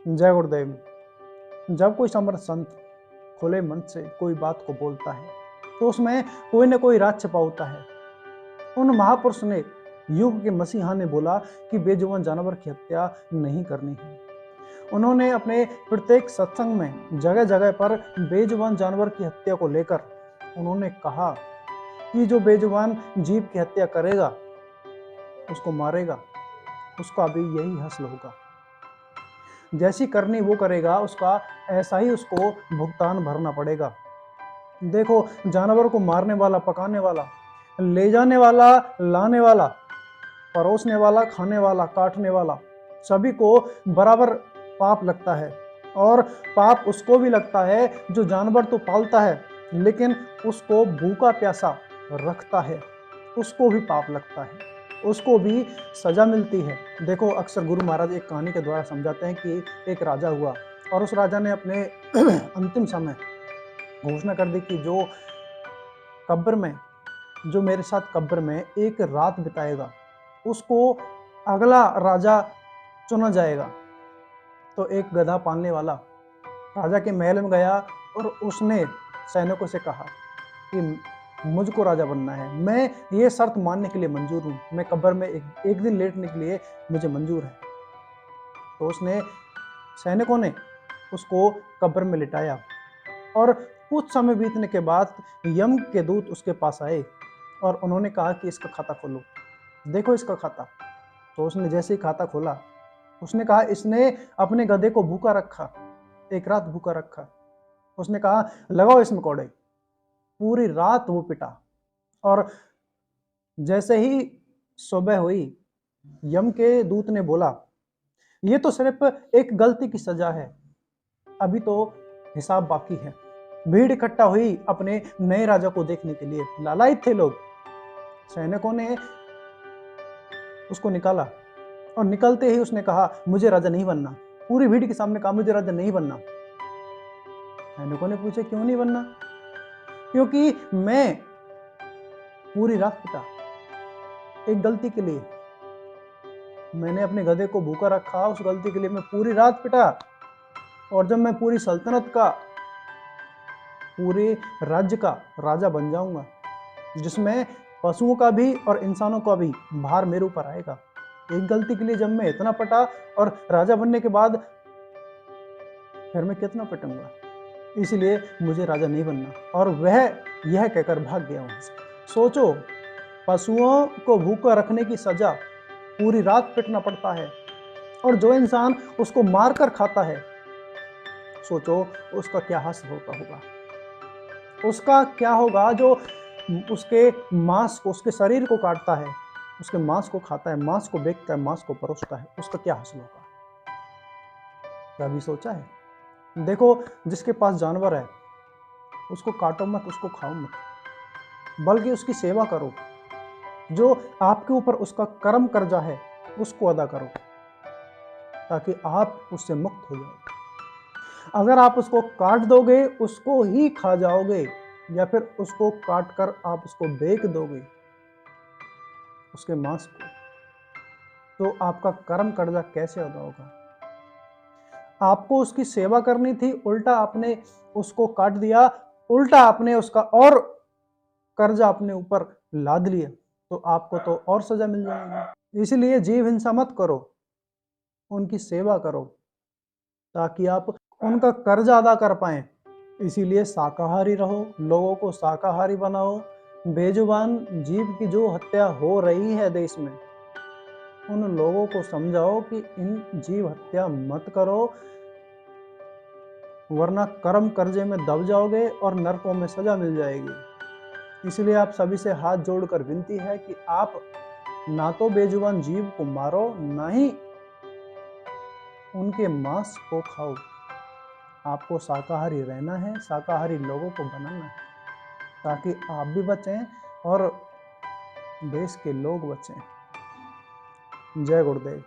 जय गुरुदेव। जब कोई समर्थ संत खुले मन से कोई बात को बोलता है तो उसमें कोई न कोई राज छिपा होता है। उन महापुरुष ने, युग के मसीहा ने बोला कि बेजुबान जानवर की हत्या नहीं करनी है। उन्होंने अपने प्रत्येक सत्संग में जगह जगह पर बेजुबान जानवर की हत्या को लेकर उन्होंने कहा कि जो बेजुबान जीव की हत्या करेगा, उसको मारेगा, उसका भी यही हश्र होगा। जैसी करनी वो करेगा, उसका ऐसा ही उसको भुगतान भरना पड़ेगा। देखो, जानवर को मारने वाला, पकाने वाला, ले जाने वाला, लाने वाला, परोसने वाला, खाने वाला, काटने वाला, सभी को बराबर पाप लगता है। और पाप उसको भी लगता है जो जानवर तो पालता है लेकिन उसको भूखा प्यासा रखता है, उसको भी पाप लगता है, उसको भी सजा मिलती है। देखो, अक्सर गुरु महाराज एक कहानी के द्वारा समझाते हैं कि एक राजा हुआ और उस राजा ने अपने अंतिम समय घोषणा कर दी कि जो मेरे साथ कब्र में एक रात बिताएगा, उसको अगला राजा चुना जाएगा। तो एक गधा पालने वाला राजा के महल में गया और उसने सैनिकों से कहा कि मुझको राजा बनना है, मैं ये शर्त मानने के लिए मंजूर हूँ, मैं कब्र में एक दिन लेटने के लिए मुझे मंजूर है। तो उसने, सैनिकों ने उसको कब्र में लिटाया और कुछ समय बीतने के बाद यम के दूत उसके पास आए और उन्होंने कहा कि इसका खाता खोलो, देखो इसका खाता। तो उसने जैसे ही खाता खोला, उसने कहा इसने अपने गधे को भूखा रखा, एक रात भूखा रखा। उसने कहा लगाओ इसमें कौड़े। पूरी रात वो पिटा और जैसे ही सुबह हुई, यम के दूत ने बोला ये तो सिर्फ एक गलती की सजा है, अभी तो हिसाब बाकी है। भीड़ इकट्ठा हुई अपने नए राजा को देखने के लिए, लालायित थे लोग। सैनिकों ने उसको निकाला और निकलते ही उसने कहा मुझे राजा नहीं बनना। पूरी भीड़ के सामने कहा मुझे राजा नहीं बनना। सैनिकों ने पूछा क्यों नहीं बनना? क्योंकि मैं पूरी रात पिटा, एक गलती के लिए मैंने अपने गधे को भूखा रखा, उस गलती के लिए मैं पूरी रात पिटा। और जब मैं पूरी सल्तनत का, पूरे राज्य का राजा बन जाऊंगा, जिसमें पशुओं का भी और इंसानों का भी भार मेरे ऊपर आएगा, एक गलती के लिए जब मैं इतना पटा और राजा बनने के बाद फिर मैं कितना पटूंगा, इसलिए मुझे राजा नहीं बनना। और वह यह कहकर भाग गया वहां से। सोचो, पशुओं को भूखा रखने की सजा पूरी रात पिटना पड़ता है और जो इंसान उसको मारकर खाता है, सोचो उसका क्या हासिल होता होगा, उसका क्या होगा जो उसके मांस को, उसके शरीर को काटता है, उसके मांस को खाता है, मांस को बेचता है, मांस को परोसता है, उसका क्या हासिल होगा? कभी सोचा है? देखो, जिसके पास जानवर है उसको काटो मत, उसको खाओ मत, बल्कि उसकी सेवा करो। जो आपके ऊपर उसका कर्म कर्जा है उसको अदा करो, ताकि आप उससे मुक्त हो जाओ। अगर आप उसको काट दोगे, उसको ही खा जाओगे, या फिर उसको काट कर आप उसको बेच दोगे, उसके मांस को, तो आपका कर्म कर्जा कैसे अदा होगा? आपको उसकी सेवा करनी थी, उल्टा आपने उसको काट दिया, उल्टा आपने उसका और कर्जा अपने ऊपर लाद लिया, तो आपको तो और सजा मिल जाएगी। इसलिए जीव हिंसा मत करो, उनकी सेवा करो, ताकि आप उनका कर्जा अदा कर पाए। इसीलिए शाकाहारी रहो, लोगों को शाकाहारी बनाओ। बेजुबान जीव की जो हत्या हो रही है देश में, उन लोगों को समझाओ कि इन जीव हत्या मत करो, वरना कर्म कर्जे में दब जाओगे और नरकों में सजा मिल जाएगी। इसलिए आप सभी से हाथ जोड़कर विनती है कि आप ना तो बेजुबान जीव को मारो, ना ही उनके मांस को खाओ। आपको शाकाहारी रहना है, शाकाहारी लोगों को बनाना है, ताकि आप भी बचें और देश के लोग बचें। जय गुरुदेव।